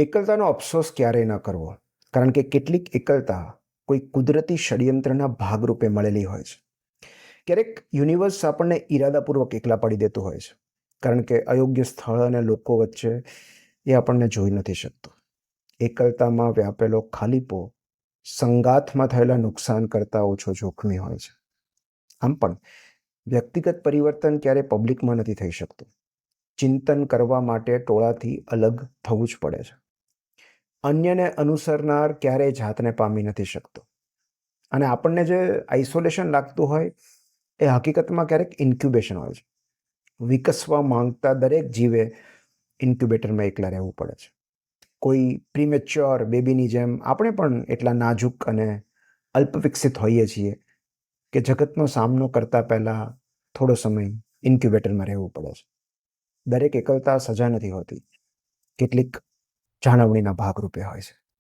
એકલતાનો અફસોસ ક્યારેય ન કરવો, કારણ કે કેટલીક એકલતા કોઈ કુદરતી ષડયંત્રના ભાગરૂપે મળેલી હોય છે. ક્યારેક યુનિવર્સ આપણને ઈરાદાપૂર્વક એકલા પાડી દેતું હોય છે, કારણ કે અયોગ્ય સ્થળ અને લોકો વચ્ચે એ આપણને જોઈ નથી શકતું. એકલતામાં વ્યાપેલો ખાલીપો સંગાથમાં થયેલા નુકસાન કરતાં ઓછો જોખમી હોય છે. આમ પણ વ્યક્તિગત પરિવર્તન ક્યારે પબ્લિકમાં નથી થઈ શકતું. ચિંતન કરવા માટે ટોળાથી અલગ થવું જ પડે છે. અન્યને અનુસરનાર ક્યારેય જાતને પામી નથી શકતો. અને આપણને જે આઇસોલેશન લાગતું હોય એ હકીકતમાં ક્યારેક ઇન્ક્યુબેશન હોય છે. વિકસવા માંગતા દરેક જીવે ઇન્ક્યુબેટરમાં એકલા રહેવું પડે છે. કોઈ પ્રીમેચ્યોર બેબીની જેમ આપણે પણ એટલા નાજુક અને અલ્પવિકસિત હોઈએ છીએ કે જગતનો સામનો કરતા પહેલા થોડો સમય ઇન્ક્યુબેટરમાં રહેવું પડે છે. દરેક એકલતા સજા નથી હોતી, કેટલીક જાળવણીના ભાગરૂપે હોય છે.